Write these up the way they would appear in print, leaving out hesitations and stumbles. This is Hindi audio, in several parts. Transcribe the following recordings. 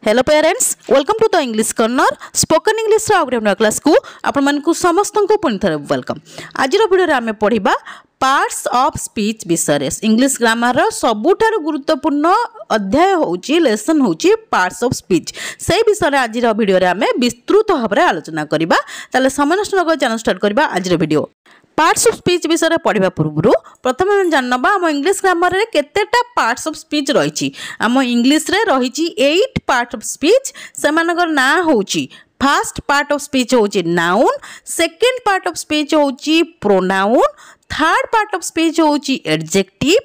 Hello parents, welcome to the English corner spoken English रो क्लास को आपण मानकु समस्त को पुणी थे वेलकम। आज वीडियो रे आमे पढ़िबा पार्ट्स ऑफ स्पीच विषय इंग्लिश ग्रामर रो सबुठारु गुरुत्वपूर्ण अध्याय होची लेसन होची पार्ट्स ऑफ स्पीच। से विषय आज वीडियो रे आमे विस्तृत भाव में आलोचना करबा। ताले समय नष्ट न चैनल स्टार्ट करबा। आज वीडियो पार्ट्स ऑफ स्पीच विषय पढ़ा पूर्व प्रथम आम जानवा आम इंग्लिश ग्रामर रे केतेटा पार्ट्स ऑफ स्पीच रही। आम इंग्लिश रे रही 8 पार्ट ऑफ स्पीच। से ना होची फर्स्ट पार्ट ऑफ स्पीच होची noun, second part of speech होची pronoun, third part of speech होची adjective,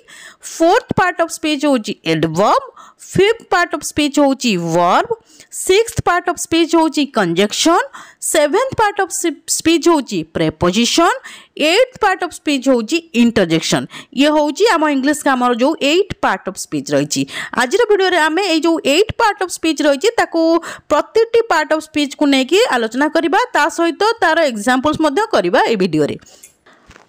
fourth part of speech होची adverb, fifth part of speech होची verb, sixth part of speech होची conjunction, seventh part of speech होची preposition, eighth part of speech होची इंटरजेक्शन। ये होची आम इंग्लिश ग्रामर जो 8 पार्ट ऑफ स्पीच रही। आज वीडियो रे आमे ए जो 8 पार्ट ऑफ स्पीच रही ताको प्रत्येकटी पार्ट ऑफ स्पीच को लेकिन आलोचना करबा, ता सहित तार एग्जांपल्स मध्य करबा ए वीडियो रे।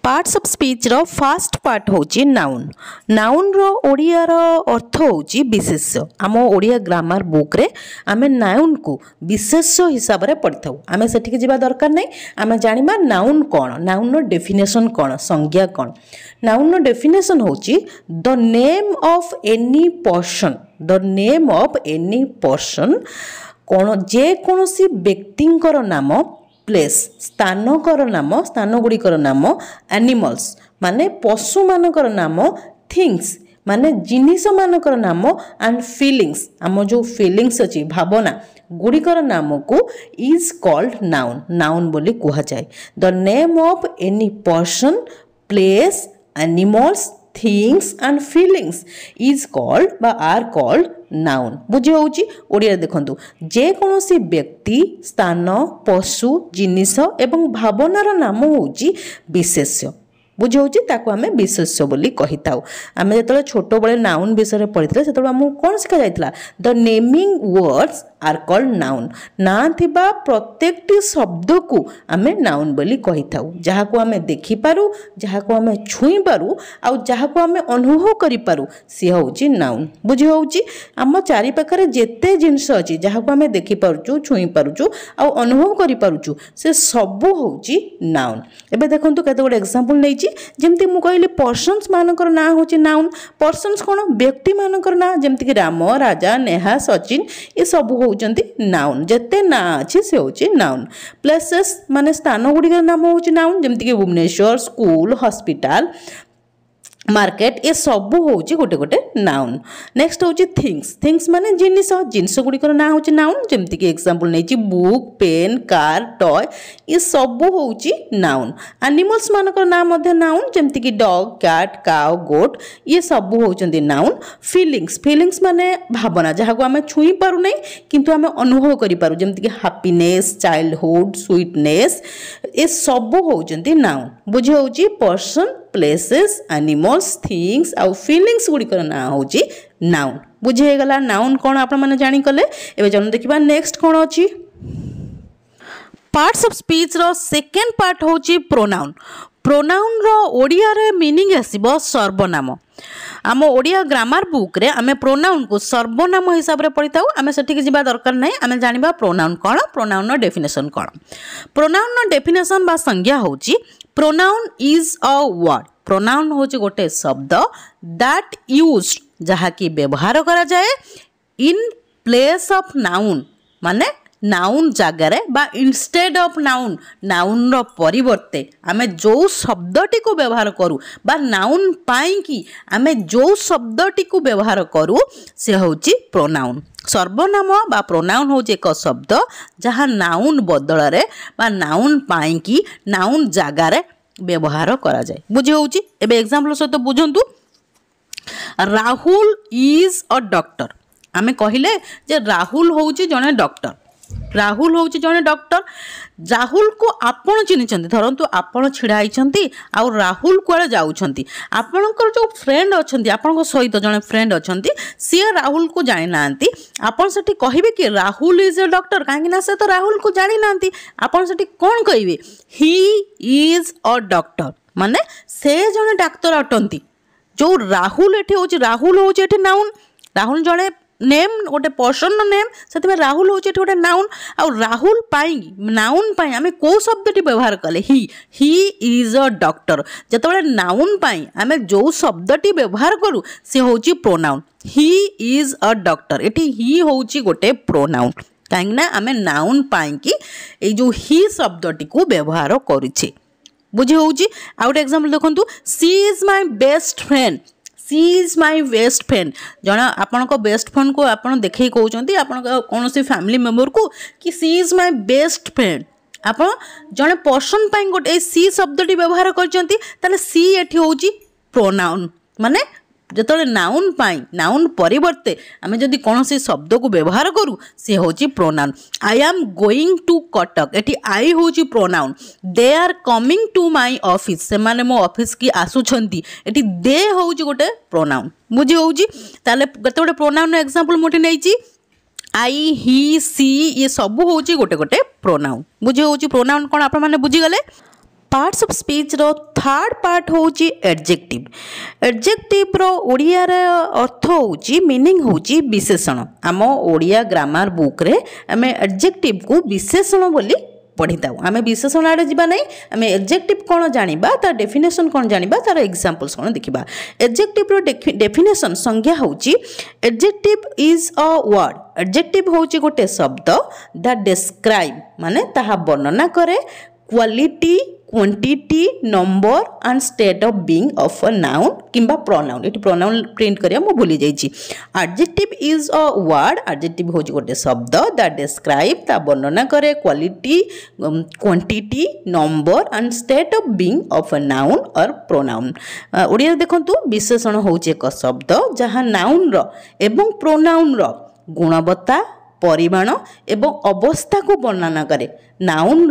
पार्ट्स ऑफ स्पीच रो फर्स्ट पार्ट होची नाउन। नाउन रो ओडिया रो अर्थ होची विशेष्य। आम ओडिया ग्रामर बुक रे आमे नाउन को विशेष्य हिसाब रे पढ़िथाउ। आमे सेठी के जिबा दरकार नै, आमे जानिबा नाउन कोन, नाउन रो डेफिनेशन कोन, संज्ञा कोन। नाउन रो डेफिनेशन होची the name of any person, the name of any person कोन जे कोनोसी व्यक्तिंकर नाम, प्लेस स्थानकर नाम, स्थान गुड़िकर नाम, एनिमल्स माने पशु मानकर नाम, थिंग्स माने जिनिस मानकर नाम, एंड फीलिंग्स आम जो फीलिंग्स अच्छी भावना गुड़िकर नाम को इज कॉल्ड नाउन, नाउन बोली कहा जाए। The name of any person, place, animals, things and feelings is called बा आर कॉल्ड नाउन। बुझी होची ओडिया देखंतु जे कोनोसी व्यक्ति, स्थान, पशु, जिनिस एवं भावनार नाम होची विशेष्य। बुझी होची ताको आमे विशेष्य बोली कहिताउ। आमे जेतले छोट बळे नाउन विषय पढितले सेतले हमहु कोन सिखा जायतला, the naming words are called noun. ना थिबा प्रत्येकटी शब्द को आमे नाउन बोली कहिताउ। जहा को आमे देखि पारु, जहा को आमे छुई पारु, आ जहा को आमे अनुभव करि पारु, से होची नाउन। बुझी होची आम चारि पाखरे जेते जिंस अछि जहा को आमे देखि पारुचु, छुई पारुचु आ अनुभव करि पारुचु, से सब होची नाउन। एबे देखंतु केते गोटे एग्जांपल नैची, जेमती मु कहली पर्सन्स मानकर ना होची नाउन। पर्सन्स कोन व्यक्ति मानकर ना, जेमती कि राम, राजा, नेहा, सचिन, ये सब होचंती नाउन। जेते ना अछि से होची नाउन। प्लेसेस माने स्थान गुड़िकर नाम होची नाउन, जेमती कि भुवनेश्वर, स्कूल, हॉस्पिटल, मार्केट, ये सब होची गोटे गोटे नाउन। नेक्स्ट होची थिंग्स। थिंग्स माने जिनिस, जिनिस गुड़िकर ना होची नाउन, जेमती कि एग्जांपल नैची बुक, पेन, कार, टॉय, ये सब होची नाउन। एनिमल्स मानकर ना मध्य नाउन, जेमती कि डॉग, कैट, काउ, गोट, ये सब होचंती नाउन। फीलिंग्स, फीलिंग्स माने भावना जहा को आमे छुई पारु नै किंतु आमे अनुभव करि पारु, जेमती कि हैप्पीनेस, चाइल्डहुड, स्वीटनेस, ये सब होचंती नाउन। बुझी होची पर्सन, प्लेसेस, एनिमल्स, थिंग्स आउ फीलिंग्स गुड़िकर ना होची नाउन। बुझे गला नाउन कौन आपण माने जानि कले। एबे जन देखिबा नेक्स्ट कौन अछि। पार्ट्स ऑफ स्पीच रो सेकंड पार्ट होची प्रोनाउन। प्रोनाउन रो ओडिया रे मीनिंग आसीबो सर्वनाम। आम ओडिया ग्रामर बुक रे आमे प्रोनाउन को सर्वनाम हिसाब रे पढ़िताउ। आमे सेठी जिबा दरकार नै, आमे जानिबा प्रोनाउन कोन, प्रोनाउन रो डेफिनेशन कोन। प्रोनाउन रो डेफिनेशन बा संज्ञा होची pronoun is a word. Pronoun होची गोटे शब्द दैट यूज्ड जहा की व्यवहार करा जाए इन प्लेस ऑफ नाउन, माने नाउन जगार बा इंस्टेड ऑफ नाउन, नाउन रो परिवर्ते आमे जो शब्दटी को व्यवहार करू बा नाउन पाई कि आमे जो शब्दटी को व्यवहार करू से होची प्रोनाउन। सर्वनाम बा प्रोनाउन होची एक शब्द जहा नाउन बदल रे बा नाउन पाई कि नाउन जगार व्यवहार करा जाए। बुझी होची एबे एग्जांपल सहित बुझंतु। Rahul is a doctor. आमे कहिले जे राहुल होची जने डॉक्टर, राहुल होची जने डॉक्टर। राहुल को आपण चिन्हिचंती, धरंतु आपण छिड़ा आइचंती आ राहुल कुआडे जाउछंती, आपणकर जो फ्रेंड अछंती, आपणको सहित जने फ्रेंड अछंती, सी राहुल को जानि नांती। आपण सेठी कहिबे कि राहुल इज अ डॉक्टर, काहे ना से तो राहुल को जानि नांती। आपण सेठी कोन कहिबे, ही इज अ डॉक्टर, माने से जने डाक्टर अटंती। जो राहुल एठी होची, राहुल होची एठी नाउन। राहुल जने नेम गोटे पर्सन नेम से राहुल हूँ गोटे नाउन आउ राहुल नाउन आम कौ शब्दटी व्यवहार कले ही इज अ डॉक्टर जिते नाउन आम जो शब्दटी व्यवहार करूँ सी हूँ pronoun he is a doctor एटी ही हूँ गोटे प्रोनाउन कहीं आम नाउन पाई जो ही शब्दटी को व्यवहार करुचे बुझी हूँ आ गोटे एग्जांपल देखो she is my best friend she is my best friend जन आपण बेस्ट फ्रेंड को आप देखे कहते आपण कौन फैमिली मेंबर को कि सी इज माय बेस्ट फ्रेंड आप जड़े पर्सन पर गोटे सी शब्दटी व्यवहार कर सी एटी हूँ प्रोनाउन माने जिते नाउन परिवर्ते आम जदि कौन शब्द को व्यवहार करूँ सी हूँ pronoun I am going to Cuttack एटी आई हूँ pronoun they are coming to my office से माने मो ऑफिस की आसुछंती एटी दे हूँ गोटे प्रोनाउन बुझी हूँ ताले गते गोटे प्रोनाउन एग्जांपल मोटे नहीं आई ही सी ये सब हूँ गोटे गोटे प्रोनाउन बुझी हूँ प्रोनाउन कौन आप बुझीगले पार्ट्स ऑफ स्पीच रो थर्ड पार्ट हूँ एडजेक्टिव एडजेक्टिव रो ओडिया रे अर्थ हूँ मीनिंग हूँ विशेषण आम ओडिया ग्रामर बुक रे आम एडजेक्टिव को विशेषण बोली पढ़ी था आम विशेषण आड़े जाना नहीं आम एडजेक्टिव कौन जाना तार डेफिनेशन कौन जाना तार एग्जांपल्स कौन देखा एडजेक्टिव रो डेफिनेशन संज्ञा हूँ adjective is a word adjective हूँ गोटे शब्द दैट डिस्क्राइब माने ताहा वर्णना करे quality quantity number and state of being of a noun किंबा प्रोनाउन ये प्रोनाउन प्रिंट करिया मो भूली जाइछि adjective is a word adjective हो गोटे शब्द दैट डिस्क्राइब ता वर्णना करे quality quantity number and state of being of a noun or pronoun Odia देखंतु विशेषण होउछि एक शब्द जहां नाउन रो एवं प्रोनाउन रो गुणवत्ता परिमाण एवं अवस्था को वर्णना करे नाउन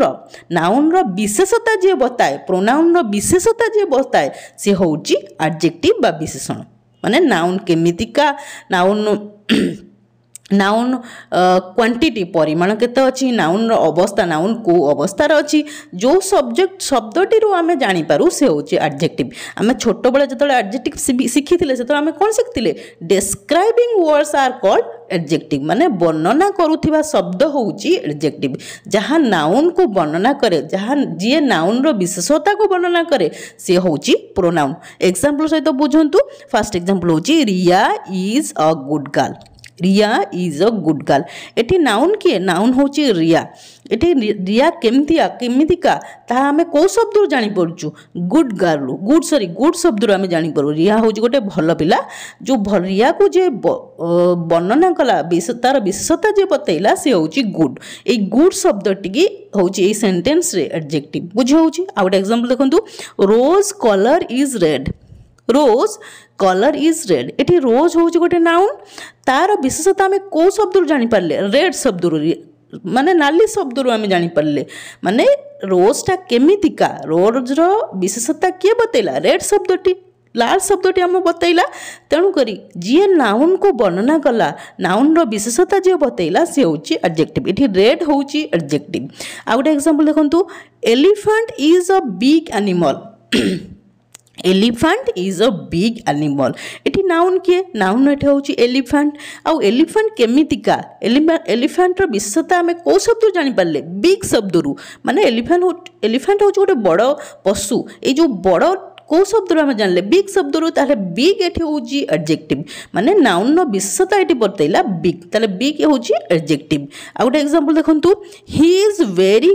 रो विशेषता जे बताए प्रोनाउन रो विशेषता जे बताए से होउची एडजेक्टिव बा विशेषण माने नाउन केमितिका नाउन क्वांटिटी परिमाण केते अछि नाउन रो अवस्था नाउन को अवस्था अछि जो सब्जेक्ट शब्दटी रो आमे जानि पारु से होछि एडजेक्टिव आमे छोटो बेले जतले एडजेक्टिव सिखिथिले सेतो आमे कोन सिखथिले describing words are called adjective माने वर्णना करुथिबा शब्द होउछि एडजेक्टिव जहां नाउन को वर्णना करे जहां जे नाउन रो विशेषता को वर्णना करे से होउछि प्रोनाउन एग्जांपल सहित बुझंतु फर्स्ट एग्जांपल होउछि Riya is a good girl Riya is a good girl एटी नाउन किए नाउन होची रिया एटी रिया केमितिका ता आमे को शब्द जानि परछु गुड गर्ल गुड शब्द आमे जानि परु रिया होची गोटे भल पिला जो रिया को जे वर्णना कला तार विशेषता जे बतैला से होची गुड ए गुड शब्द टिकी होची ए सेंटेंस रे एडजेक्टिव बुझ होची आ गोटे एग्जांपल देखंतु rose colour is red rose colour is red एटी रोज हूँ गोटे नाउन तार विशेषता आम कौ शब्द जानी पारे रेड शब्द माने नाली शब्द आम जानी पारे माने रोजटा केमितिका रोज रो विशेषता किए बतैला रेड शब्दटी लाल शब्दटी आम बतैला तेणुक जी नाउन को वर्णना कला नाउन रो विशेषता जी बतैला सी हूँ एडजेक्टिव ये रेड हूँ एडजेक्टिव आ गोटे एग्जांपल देखंतु elephant is a big animal elephant is a big animal eighty noun किए नाउन एठी होची एलिफेंट आउ एलिफेंट केमितिका एलिफेंट रो विशेषता आमे को शब्द जानि पारले बिग शब्द रु माने एलिफेंट होची गोटे बड़ पशु ए जो बड़ को शब्द आम जानले बिग शब्द रू ताले बिग एठी होची एडजेक्टिव माने नाउन रो विशेषता एठी बतैला बिग ताले बिग होची एडजेक्टिव आ गोटे एग्जांपल देखंतु ही इज वेरी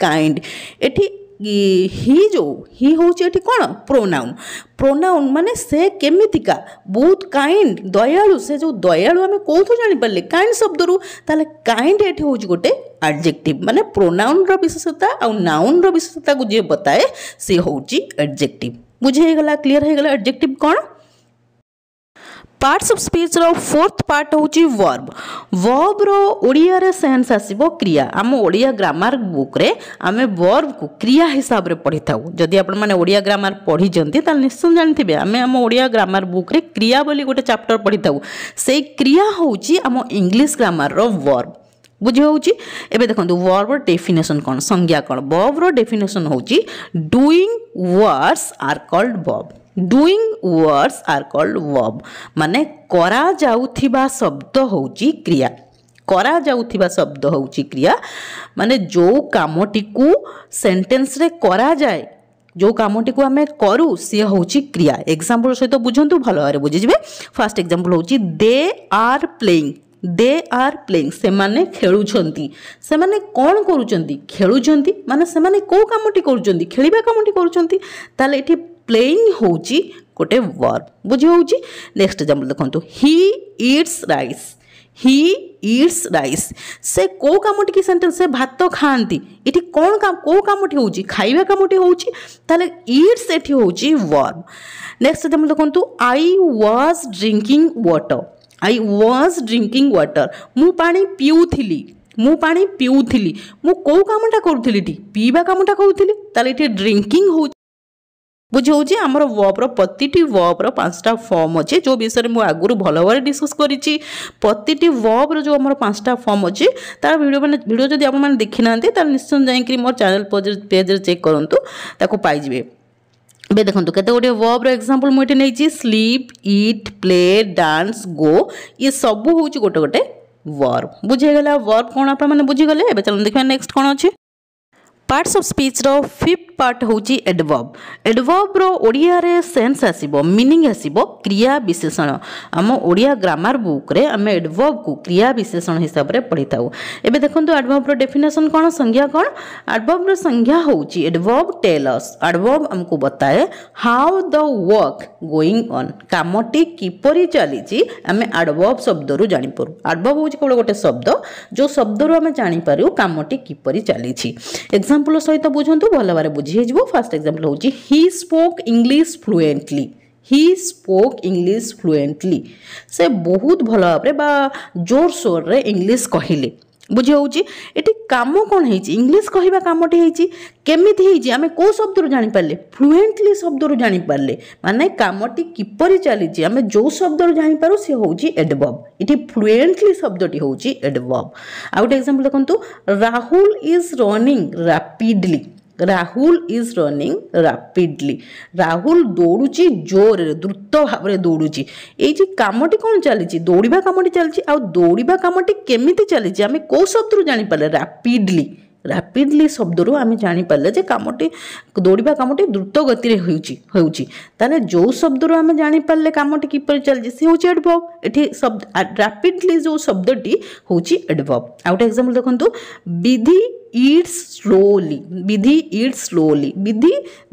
काइंड एठी ही हूँ कौन प्रोनाउन माने से केमितिका बहुत काइंड दयालु से जो दयालु आम कौन जानी पारे काइंड शब्द रू ताले काइंड एठी हूँ गोटे एडजेक्टिव माने प्रोनाउन रो विशेषता और नाउन रो विशेषता को जे बताए से हूँ एडजेक्टिव बुझे गला क्लियर हो गला एडजेक्टिव कौन पार्ट्स ऑफ स्पीच रो फोर्थ पार्ट होची वर्ब रो ओडिया रे सेंस आसीबो क्रिया आम ओडिया ग्रामर बुक रे आमे वर्ब को क्रिया हिसाब रे पढ़ी थाउ जदि आपण माने ओडिया ग्रामर पढ़ी जंती ताल निश्चय जानथिबे आमे आम ओडिया ग्रामर बुक रे क्रिया बोली गोटे चैप्टर पढ़ी थाउ से क्रिया होची आम इंग्लिश ग्रामर रो वर्ब बुझे होची एबे देखंतु वर्ब रो डेफिनेशन कोन संज्ञा कोन वर्ब रो डेफिनेशन होची doing words are called verb doing words are called verb माने करा जाउथिबा शब्द होउची क्रिया करा जाउथिबा शब्द होउची क्रिया माने जो कामटी को सेंटेंस रे करा जाए जो कामटी को आमे करू सी होउची क्रिया एग्जांपल सहित बुझंतु भलो भारे बुझि जिवे फर्स्ट एग्जांपल होउची दे आर प्लेइंग से माने खेलुछंती से माने कोन करूछंती खेलुछंती माने से माने को कामटी करूछंती खेलिबा कामटी करूछंती ताले एठी प्लेइंग होउची गोटे वर्ब बुझि होउची नेक्स्ट एग्जांपल देखंतु ही ईट्स राइस से को कामटी की सेंटेंस से भात खाती इठी कोन काम को कामटी होउची खाइबा कामटी होउची ताले ईट्स एठी होउची वर्ब नेक्स्ट एग्जांपल देखंतु आई वाज ड्रिंकिंग वाटर मु पानी पिउथिली मु को कामटा करूथिली टी पीबा कामटा करूथिली ताले इठी ड्रिंकिंग हो बुझे आमर वर्ब प्रति वर्ब पांचटा फॉर्म अच्छे जो विषय में आगुरी भल भाव डिस्कस करी प्रति वर्ब जो आम पांचटा फॉर्म अच्छे तार वीडियो जब आप देखी ना निश्चय जाकि मोर चैनल पेज चेक करूँ पाइबे ए देखो केते गोटे वर्ब एग्जांपल मुझे नहीं स्लीप ईट प्ले डांस गो ये सब हूँ गोटे गोटे वर्ब बुझीगला वर्ब कौन आप बुझीगले ए चलो देखा नेक्स्ट कौन अच्छे पार्ट्स ऑफ स्पीच रो फिफ्थ पार्ट होची एडवर्ब रो ओडिया रे सेंस आसीबो मीनिंग आसीबो क्रिया विशेषण आम ओडिया ग्रामर बुक रे आम एडवर्ब को क्रिया विशेषण हिसाब रे पढ़ी थाउ एबे देखंतु एडवर्ब रो डेफिनेशन कोन संज्ञा कोन एडवर्ब रो संज्ञा होची एडवर्ब टेल अस एडवर्ब हमको बताए how the work going on कामटी किपरि चलीची आम एडवर्ब शब्द रो जानि परू एडवर्ब होची कोन गोटे शब्द जो शब्द रो आम जानि पारू कामटी किपरि चलीची एग्जांपल सहित बुझंतु भल भारे बुझी हेजिवो फर्स्ट एग्जांपल होची ही स्पोक इंग्लिश फ्लुएंटली से बहुत भल भाबरे बा जोर सोर रे इंग्लिश कहिले बुझी होची एटी काम कोन हेची इंग्लिश कहिबा कामटी हेची केमिति हेची आमे को शब्द रो जानि पारले फ्लुएंटली शब्द रो जानि पारले माने कामटी किपरि चलीची आमे जो शब्द रो जानि पारू से होची एडवर्ब इटी फ्लुएंटली शब्दटी होची एडवर्ब आउट एग्जांपल देखंतु राहुल इज रनिंग राहुल दौड़ुची जोर द्रुत भाव में दौड़ुची ये कामटी कौन चली दौड़ा कामटी चली दौड़ा कामटी केमिति चली आम कौ शब्द रू जापर रैपिडली शब्द रू आम जापर जे कामटी दौड़ा कामटी द्रुत गति होने जो शब्द रू आम जापर कामटी किपर चली सी हूँ एडवर्ब ये शब्द रैपिडली जो शब्दटी हूँ एडवर्ब आउट एग्जांपल देखंतु विधि ईट्स स्लोली विधि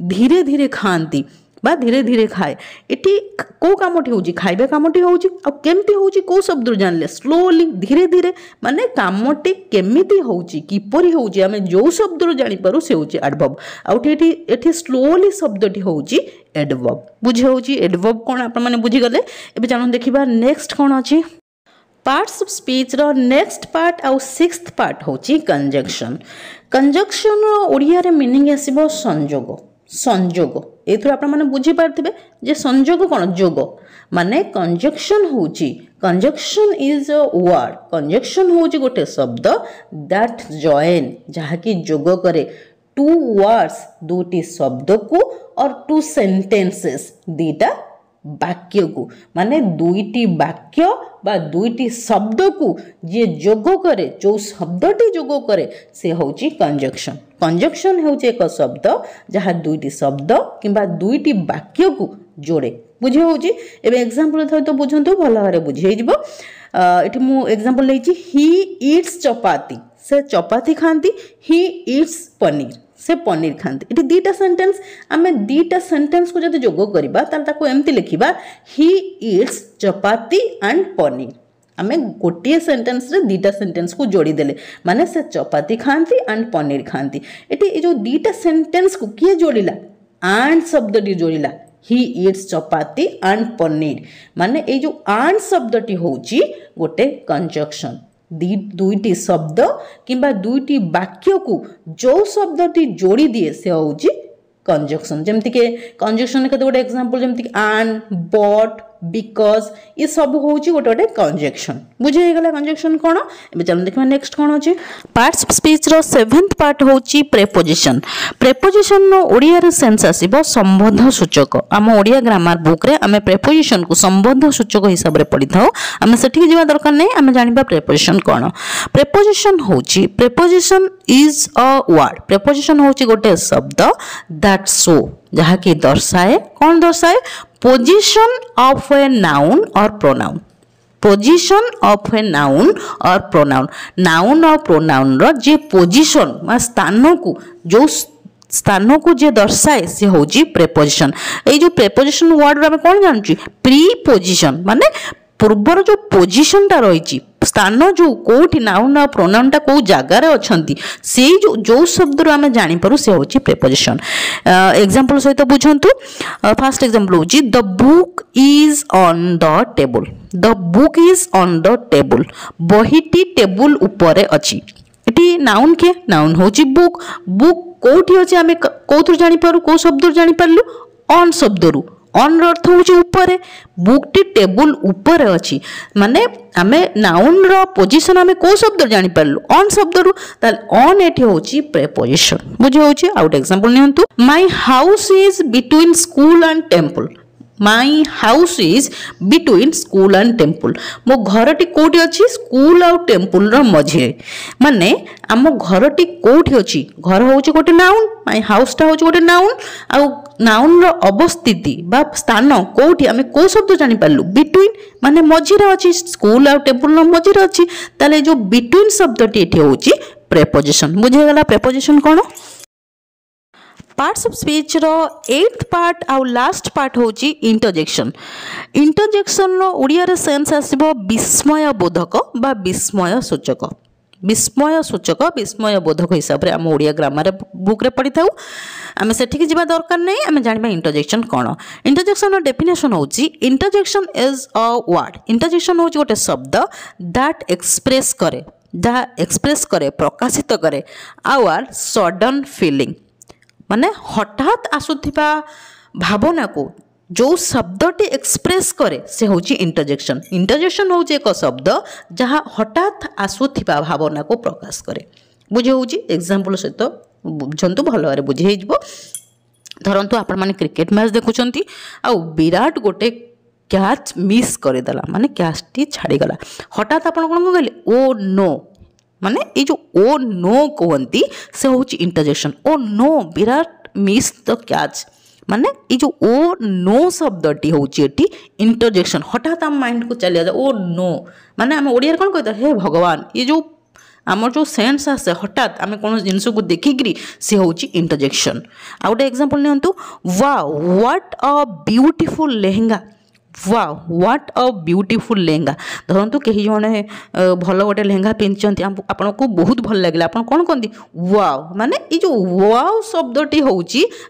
धीरे धीरे खाती बा धीरे धीरे खाए इटी को कामटी होची खाइबा कामटी होची आ केमती होची को शब्द जानले स्लोली धीरे धीरे माने कामटी केमिति होची किपरि होची आमे जो शब्द रो जानि पारू से होची एडवर्ब आउट एठी स्लोली शब्दटी होची एडवर्ब बुझे होची एडवर्ब कोन आपण माने बुझी गले एबे जानो देखिबा नेक्स्ट कोन अछि पार्ट्स ऑफ स्पीच रो नेक्स्ट पार्ट आउ सिक्स्थ पार्ट होची कंजक्शन ओडिया रे मीनिंग आसीबो संजोग एथु आपण माने बुझी पारथिबे जे संजोग कोन जोग माने conjunction is a word conjunction होची गोटे शब्द दैट जॉइन जहा की जोग करे टू वर्ड्स दुटी शब्द को और टू सेंटेंसेस दीटा वाक्य को माने दुईटी वाक्य बा दुईटी शब्द को जे जोग करे जो शब्दटी जोग करे से होची कंजक्शन होची एक शब्द जहाँ दुईटी शब्द किंबा दुईटी वाक्य को जोड़े बुझे होची एबे एग्जांपल थो तो बुझंतु भल भारे बुझे जिवो एठी मु एग्जांपल लेची ही ईट्स चपाती से चपाती खांती ही ईट्स पनीर से पनीर खाती ये दीटा सेंटेंस आम दीटा सेंटेंस को जब जोग करवा ताको एमती लिखा ही ईट्स चपाती एंड पनीर आम गोटे सेंटेंस रे दीटा सेंटेंस को जोड़ीदेले माने से चपाती खाती एंड पनीर खाती ये जो दीटा सेंटेंस को किए जोड़िला एंड शब्दटी जोड़िला he eats chapati and paneer माने ये जो एंड शब्दटी होची गोटे कंजक्शन दुईटी शब्द किंबा दुईटी वाक्य को जो शब्दटी जोड़ी दिए से होची कंजक्शन जमती के कंजक्शन के गोटे एग्जांपल जमती एंड बट बिकॉज ये सब हूँ गोटे गोटे कंजक्शन बुझे गला कंजक्शन कौन ए चलो देखा नेक्स्ट कौन अच्छे पार्ट्स ऑफ स्पीच रो 7th पार्ट हूँ प्रेपोजिशन प्रेपोजिशन ओडिया रे सेंस आसीबो संबंध सूचक आम ओडिया ग्रामर बुक रे आमे प्रेपोजिशन को संबंध सूचक हिसाब रे पढ़ी थाओ आमे सेठी जीवा दरकार नै आमे जानिबा प्रेपोजिशन कौन प्रेपोजिशन होची preposition is a word preposition होची गोटे शब्द दैट शो जहा कि दर्शाए कौन दर्शाए position of a noun or pronoun position of a noun or pronoun noun or pronoun row J position मा स्थान को जो स्थान को जे दर्शाए से होची प्रेपोजिशन ए जो प्रेपोजिशन वर्ड रे कौन जानछि प्रीपोजिशन माने पूर्वर जो पोजीशन टा रही स्थान जो कोठी नाउन और प्रोनाउन टा को जगार अछंती से जो शब्द रो आमे जानि पारु से होची प्रेपोजिशन एग्जांपल सहित बुझंतु फर्स्ट एग्जांपल होची the book is on the table the book is on the table बहीटी टेबल ऊपर अछि एटी नाउन के नाउन होची बुक बुक कोठी अछि आमे कोथुर जानि पारु को शब्द रो जानि पारलु ऑन शब्द रो ऑन अर्थ हूँ ऊपर बुक टी टेबुल ऊपर अच्छी माने आमे नाउन रो पोजीशन आमे को शब्द जानि पारलु ऑन शब्द रु ताल ऑन एठी होची प्रेपोजिशन बुझे होची आउट एग्जांपल नियंतु my house is between school and temple my house is between school and temple मो घरटी कोठी अछि स्कूल और टेंपल रो मझे माने आम घरटी कोठी अछि घर होची गोटे नाउन माय हाउस टा होची गोटे नाउन आ नाउन रो अवस्थिति बा स्थान कोठी आमे को शब्द जानि पारलु बिटवीन माने मझे रे अछि स्कूल और टेंपल रो मझे रे अछि ताले जो बिटवीन शब्दटी एठी होची प्रेपोजिशन बुझे गला प्रेपोजिशन कोन पार्ट्स ऑफ स्पीच रो 8th पार्ट आउ लास्ट पार्ट होची इंटरजेक्शन इंटरजेक्शन रो ओडिया रे सेंस आसीबो विस्मय बोधक बा विस्मय सूचक विस्मय बोधक हिसाब रे हम ओडिया ग्रामर बुक रे पढ़ी थाउ आमे सेठी जिबा दरकार नै आमे जानिबा इंटरजेक्शन कोन इंटरजेक्शन रो डेफिनेशन होची interjection is a word interjection होची गोटे शब्द दैट एक्सप्रेस करे प्रकाशित करे आवर सडन फीलिंग माने हठात आसुथिबा भावना को जो शब्दटी एक्सप्रेस करे से होची इंटरजेक्शन इंटरजेक्शन होची एक शब्द जहाँ हठात आसुथिबा भावना को प्रकाश करे बुझे होची एग्जांपल सहित बुझंतु भल भाबरे बुझे हेजबो धरंतु आपण माने क्रिकेट मैच देखुचंती आ विराट गोटे कैच मिस करे दला माने कैच टी छाड़ी गला हठात आपण कोन कहले ओ नो माने ये जो ओ नो कहती से हूँ interjection oh no Virat miss the catch माने ये जो ओ नो शब्दटी हूँ इंटरजेक्शन हठात आम माइंड को चली जाए ओ नो माने आम ओडिया कौन कहता हे भगवान ये जो आमर जो सेंस आसे हठात आम कौन जिनस को देखिकी सी हूँ इंटरजेक्शन आ गोटे एग्जांपल नियंतु wow what a beautiful lehenga wow what a beautiful lehenga धरतु कहीं जड़े भल गोटे लेहेंगा पिंधि आपन को बहुत भल लगे आप कौन कहती वाओ माने ये जो वाओ शब्दटी हूँ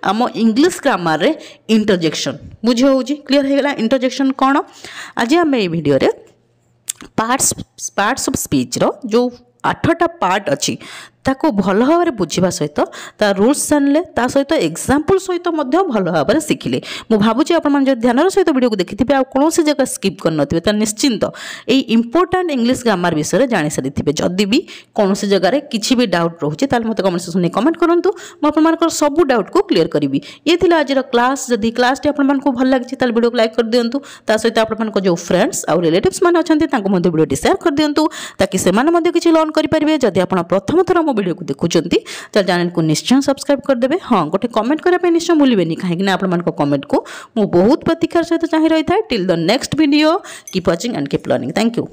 आम इंग्लिश ग्रामर रे इंटरजेक्शन बुझे हूँ क्लीयर हो गला इंटरजेक्शन कौन आज आम ये वीडियो रे पार्ट्स ऑफ स्पीच रो जो 8टा पार्ट अच्छी ताको भल भाव बुझा सहित ता रूल्स जानले ता सहित एग्जांपल सहित भल भाव शिखिले मु भावुची आपण जो ध्यान सहित वीडियो को देखिथिबे आ कौन से जगह स्किप कर नथिबे ता निश्चिंत ए इंपोर्टेंट इंग्लिश ग्रामर विषय जानि सारिथिबे जदि भी कौन से जगह रे किछि भी डाउट रहउची ताल मते कमेंट सेक्शन में कमेंट करंतु मु आपण मानकर सब डाउट को क्लियर करिवि ये थिला आज क्लास जदि क्लास टी आपण मान को भल लागिछि ताल वीडियो को लाइक कर दियंतु ता सहित आपण मान को जो फ्रेंड्स और रिलेटिव्स मान अछंती तांको मध्ये वीडियो टी शेयर कर दियंतु ताकि से मान मध्ये किछि लर्न करि परिबे जदि आपण प्रथम थरा मो वीडियो को देखुचंती तो चैनल को निश्चय सब्सक्राइब कर देबे हाँ गोटे कमेंट करबे निश्चय भूलिबेनी कहीं आपण मान को कमेंट को मु बहुत प्रतीक्षार सहित चाहि रही था till the next video keep watching and keep learning thank you.